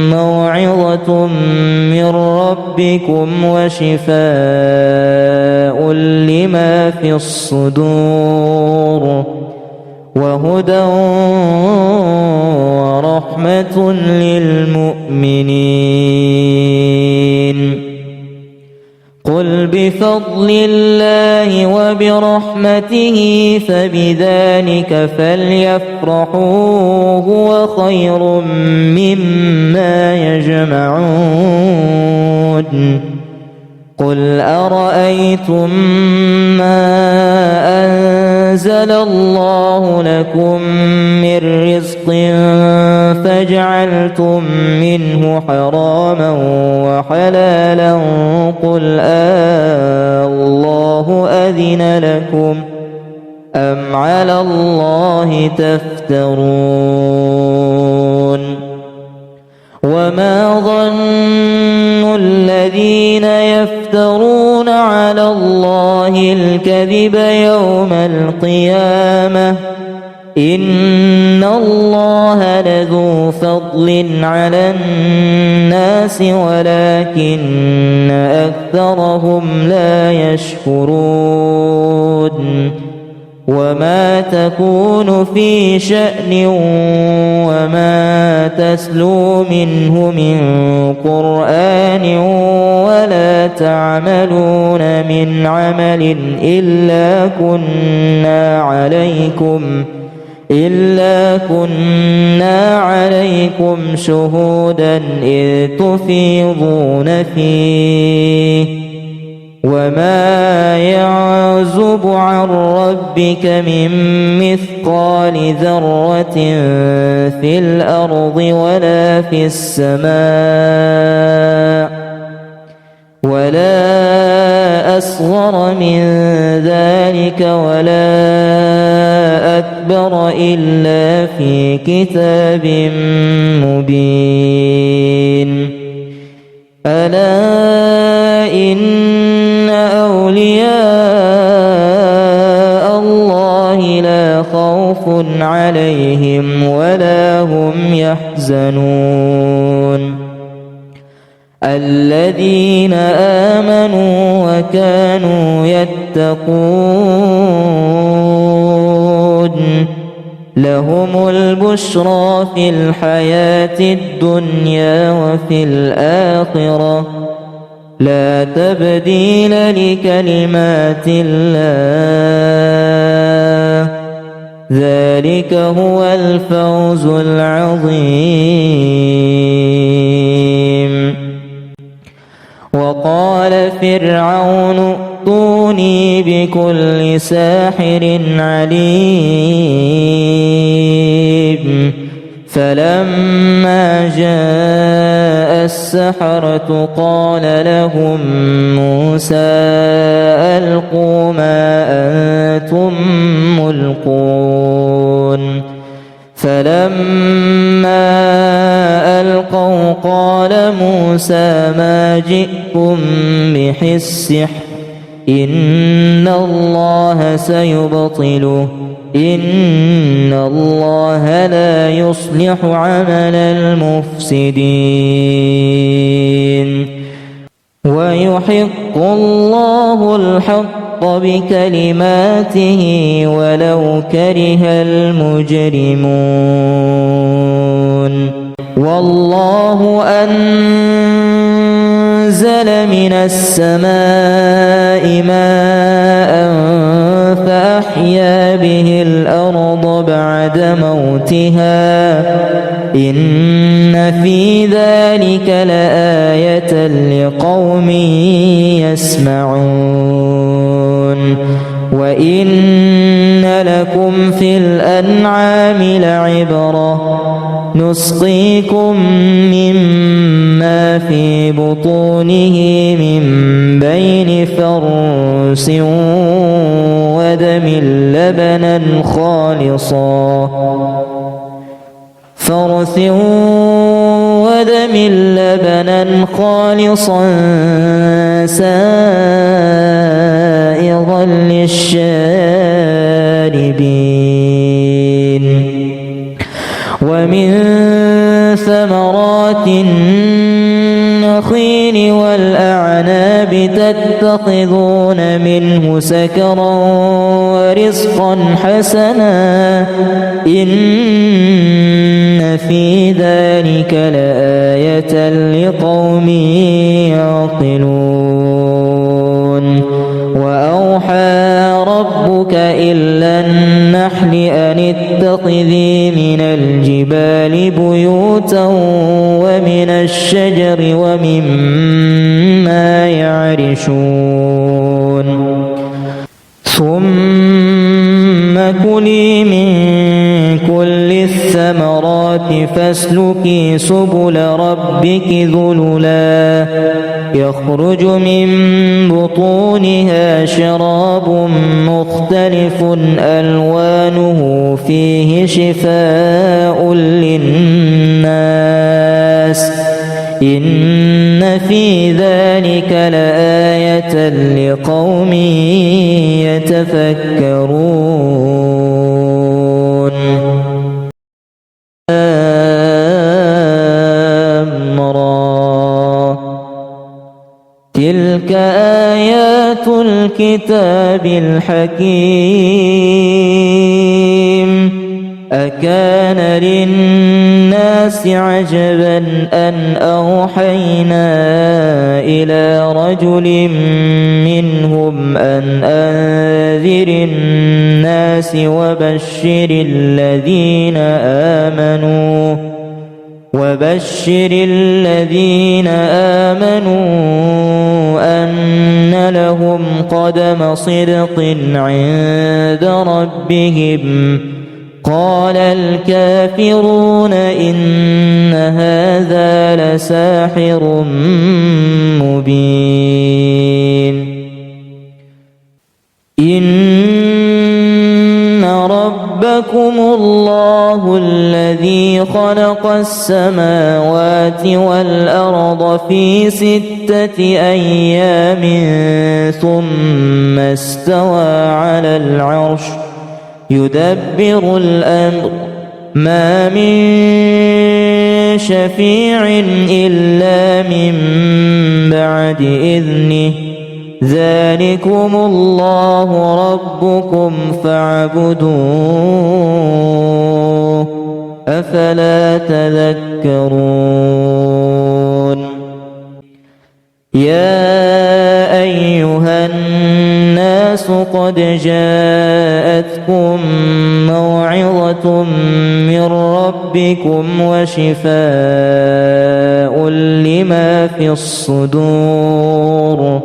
موعظة من ربكم وشفاء لما في الصدور وهدى ورحمة للمؤمنين قل بفضل الله وبرحمته فبذلك فليفرحوا هو خير مما يجمعون قل أرأيتم ما أنزل الله لكم من رزق فجعلتم منه حراما وحلالا قل الله أذن لكم أم على الله تفترون وما ظن الذين يفترون على الله الكذب يوم القيامة إن الله لذو فضل على الناس ولكن أكثرهم لا يشكرون وما تكون في شأن وما تسلو منه من قرآن ولا تعملون من عمل إلا كنا عليكم شهودا إذ تفيضون فيه وما يعزب عن ربك من مثقال ذرة في الأرض ولا في السماء ولا أصغر من ذلك ولا أكبر إلا في كتاب مبين ألا إن أولياء الله لا خوف عليهم ولا هم يحزنون الذين آمنوا وكانوا يتقون لهم البشرى في الحياة الدنيا وفي الآخرة لا تبديل لكلمات الله ذلك هو الفوز العظيم وقال فرعون ائتوني بكل ساحر عليم فلما جاء السحرة قال لهم موسى ألقوا ما أنتم ملقون فلما ألقوا قال موسى ما جئتم به السحر إن الله سيبطله إن الله لا يصلح عمل المفسدين ويحق الله الحق بكلماته ولو كره المجرمون والله أنزل من السماء ماء فأحيا به الأرض بعد موتها إن في ذلك لآية لقوم يسمعون وإن لكم في الأنعام لعبرة نسقيكم مما في بطونه من بين فرث ودم لبنا خالصا سائغا للشاربين ومن ثمرات النخيل والأعناب تتخذون منه سكرا ورزقا حسنا إن في ذلك لآية لقوم يعقلون وأوحى ربك إلى النحل أن اتخذي من الجبال بيوتا ومن الشجر ومما يعرشون ثم كلي من كل الثمرات فاسلكي سبل ربك ذللا يخرج من بطونها شراب مختلف ألوانه فيه شفاء للناس إن في ذلك لآية لقوم يتفكرون تلك آيات الكتاب الحكيم أكان للناس عجبا أن أوحينا إلى رجل منهم أن أنذر الناس وبشر الذين آمنوا أن لهم قدم صدق عند ربهم قال الكافرون إن هذا لساحر مبين إن ربكم الله الذي خلق السماوات والأرض في 6 أيام ثم استوى على العرش يدبر الأمر ما من شفيع إلا من بعد إذنه ذلكم الله ربكم فاعبدوه أفلا تذكرون يا أيها الناس قد جاءتكم موعظة من ربكم وشفاء لما في الصدور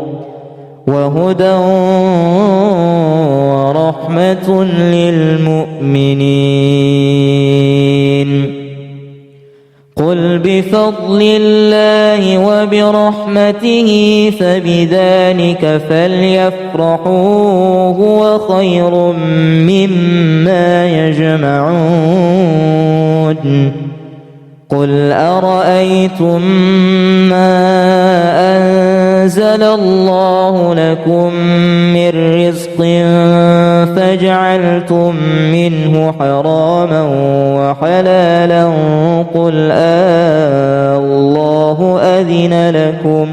وهدى ورحمة للمؤمنين قل بفضل الله وبرحمته فبذلك فليفرحوا هو خير مما يجمعون قل أرأيتم ما أنزل الله لكم من رزق فجعلتم منه حراما وحلالا قل الله أذن لكم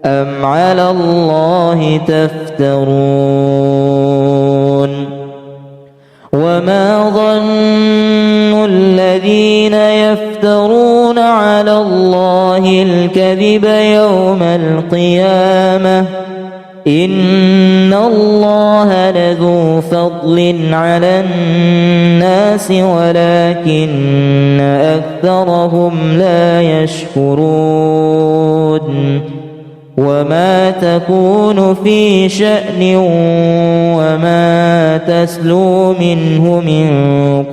أم على الله تفترون وما ظن الذين يفترون على الله الكذب يوم القيامة إن الله لذو فضل على الناس ولكن أكثرهم لا يشكرون وما تكون في شأن وما تسلو منه من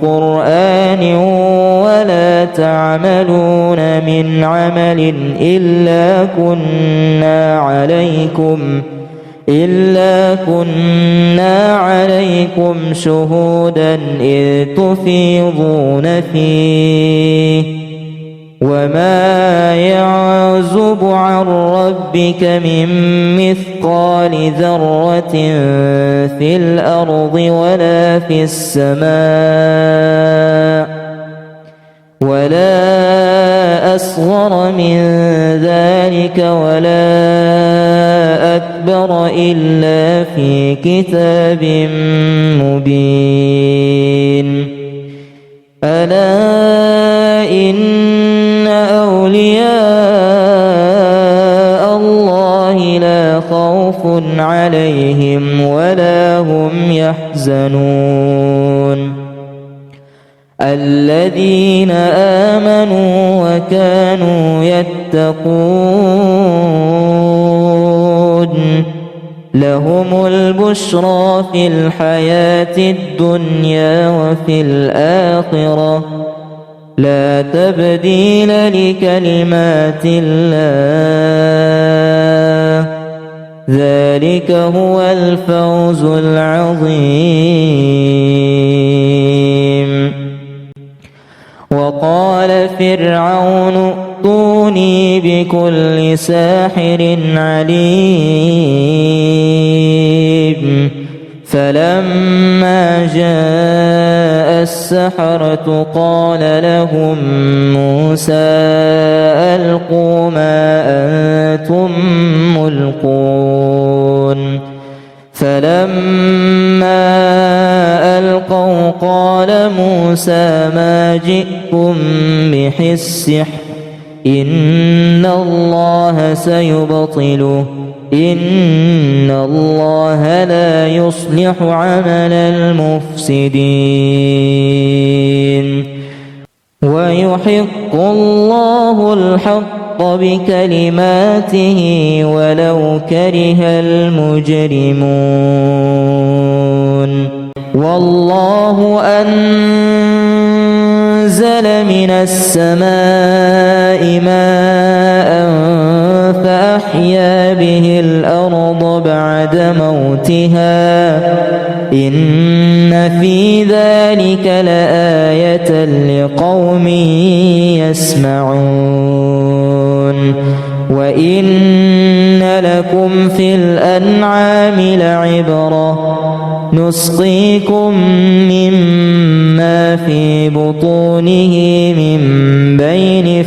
قرآن ولا تعملون من عمل إلا كنا عليكم شهودا إذ تفيضون فيه وما يعزب عن ربك من مثقال ذرة في الأرض ولا في السماء ولا أصغر من ذلك ولا أكبر إلا في كتاب مبين ألا إن أولياء الله لا خوف عليهم ولا هم يحزنون الذين آمنوا وكانوا يتقون لهم البشرى في الحياة الدنيا وفي الآخرة لا تبديل لكلمات الله ذلك هو الفوز العظيم وقال فرعون ائتوني بكل ساحر عليم فلما جاء السحرة قال لهم موسى ألقوا ما أنتم ملقون فلما ألقوا قال موسى ما جئتم به السحر إن الله سيبطله إن الله لا يصلح عمل المفسدين ويحق الله الحق بكلماته ولو كره المجرمون والله أنزل من السماء ماء فأحيا به الأرض بعد موتها إن في ذلك لآية لقوم يسمعون وإن لكم في الأنعام لعبرة نسقيكم مما في بطونه من بين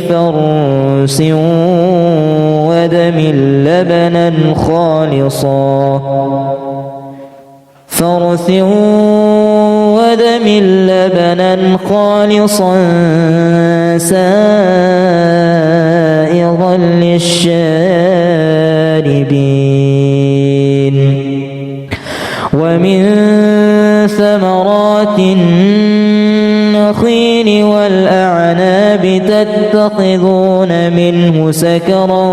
فرث ودم لبنا خالصا سائغا للشاربين ومن ثمرات النخيل والأعناب تتخذون منه سكرا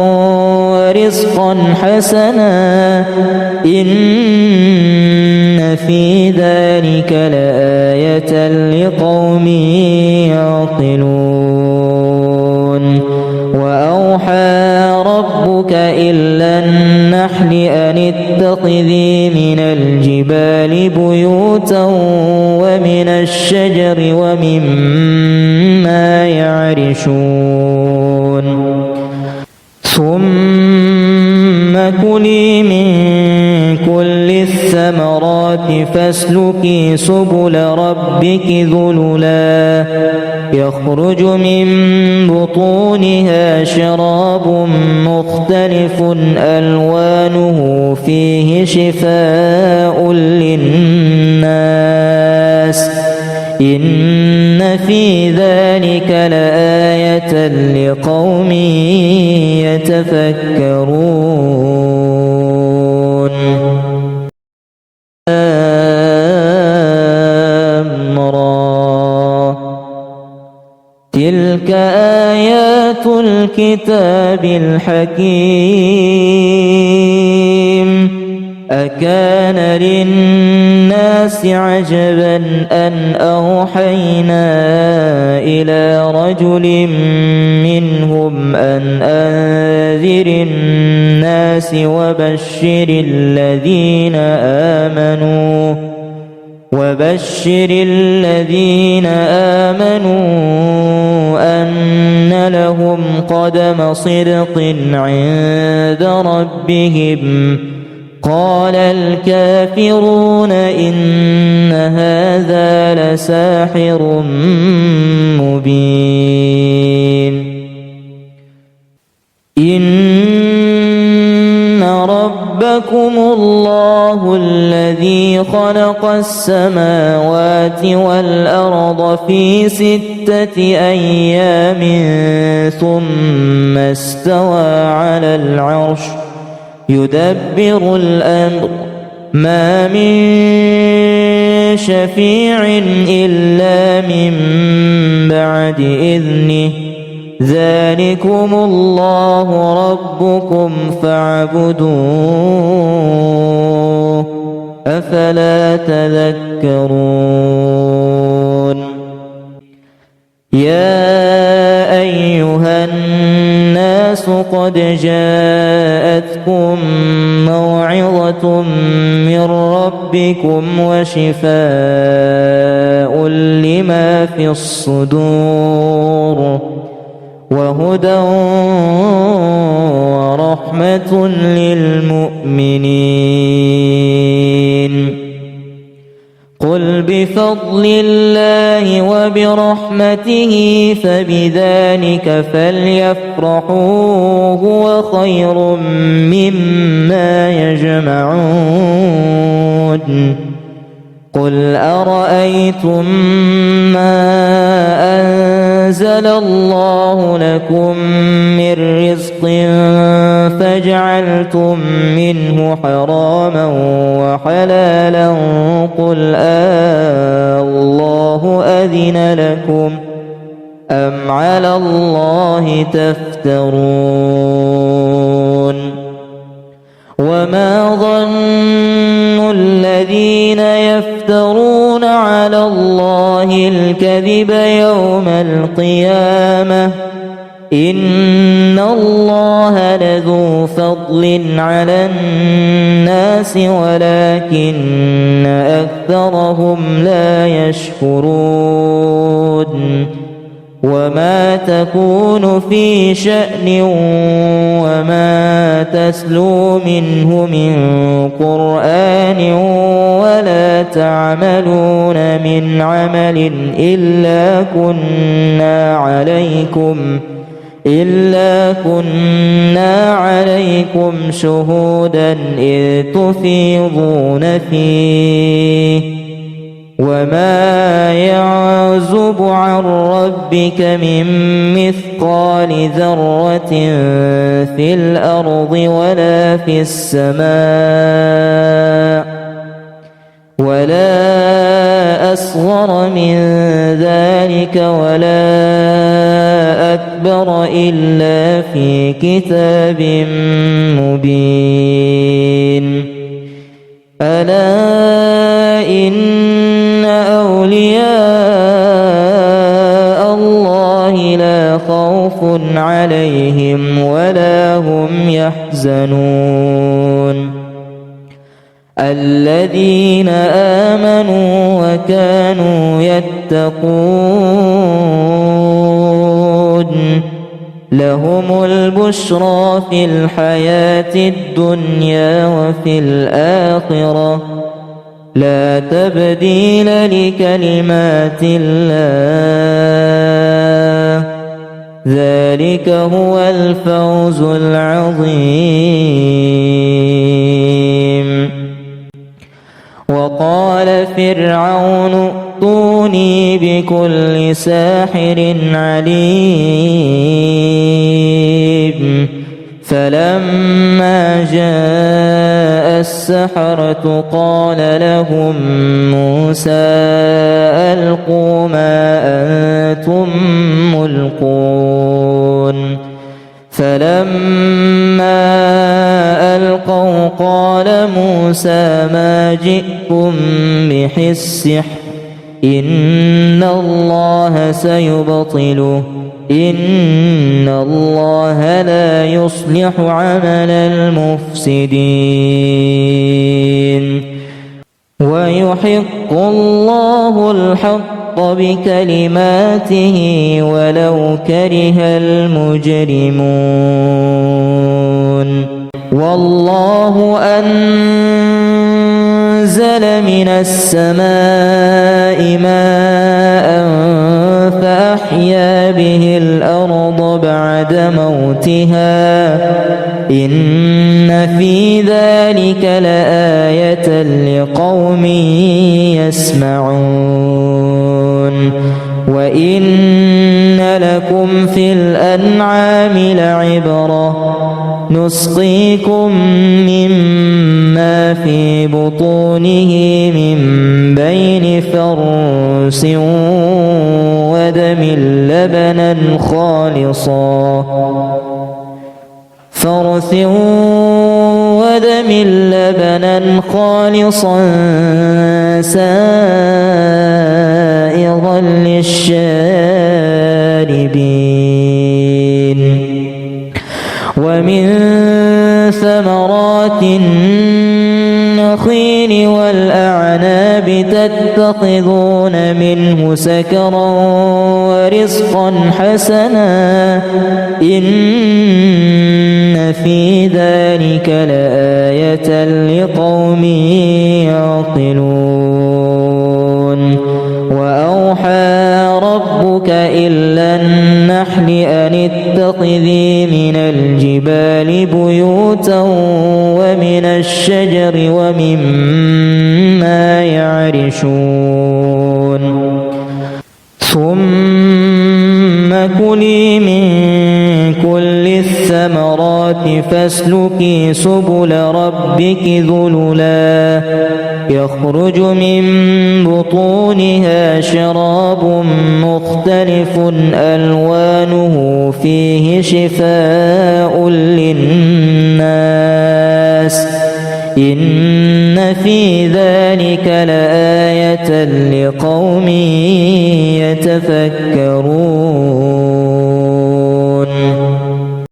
ورزقا حسنا إن في ذلك لآية لقوم يعقلون وأوحى ربك إلى النحل أن اتخذي من الجبال بيوتا ومن الشجر ومما يعرشون ثم كلي من كل الثمرات فاسلكي سبل ربك ذللا يخرج من بطونها شراب مختلف ألوانه فيه شفاء للناس إن في ذلك لآية لقوم يتفكرون تلك آيات الكتاب الحكيم أكان للناس عجبا أن أوحينا إلى رجل منهم أن أنذر الناس وبشر الذين آمنوا أن لهم قدم صدق عند ربهم قال الكافرون إن هذا لساحر مبين إن ربكم الله الذي خلق السماوات والأرض في 6 أيام ثم استوى على العرش يدبر الأمر ما من شفيع إلا من بعد إذنه ذلكم الله ربكم فاعبدوه أفلا تذكرون يا أيها الناس قد جاءتكم موعظة من ربكم وشفاء لما في الصدور وهدى ورحمة للمؤمنين قل بفضل الله وبرحمته فبذلك فليفرحوا هو خير مما يجمعون قل أرأيتم ما أنزل الله لكم من رزق فجعلتم منه حراما وحلالا قل الله أذن لكم أم على الله تفترون وما ظن الذين يفترون على الله الكذب يوم القيامة إن الله لذو فضل على الناس ولكن أكثرهم لا يشكرون وما تكون في شأن وما تتلو منه من قرآن ولا تعملون من عمل إلا كنا عليكم شهودا إذ تفيضون فيه وما يعزب عن ربك من مثقال ذرة في الأرض ولا في السماء ولا أصغر من ذلك ولا أكبر إلا في كتاب مبين. ألا إن أولياء الله لا خوف عليهم ولا هم يحزنون الذين آمنوا وكانوا يتقون لهم البشرى في الحياة الدنيا وفي الآخرة لا تبديل لكلمات الله ذلك هو الفوز العظيم. وقال فرعون ائتوني بكل ساحر عليم فلما جاء السحرة قال لهم موسى ألقوا ما أنتم ملقون فلما ألقوا قال موسى ما جئتم به السحر إن الله سيبطله إن الله لا يصلح عمل المفسدين ويحق الله الحق بكلماته ولو كره المجرمون. والله أنزل من السماء ماء فأحيا به الأرض بعد موتها إن في ذلك لآية لقوم يسمعون. وإن لكم في الأنعام لعبرة نسقيكم مما في بطونه من بين فرث ودم لبنا خالصا سائغا للشاربين ومن ثمرات النخيل والأعناب تتخذون منه سكرا ورزقا حسنا إن في ذلك لآية لقوم يعقلون. وأوحى ربك إلى النحل أن اتخذي من الجبال بيوتا ومن الشجر ومما يعرشون ثم كلي من كل الثمرات فاسلكي سبل ربك ذللا يخرج من بطونها شراب مختلف ألوانه فيه شفاء للناس إن في ذلك لآية لقوم يتفكرون.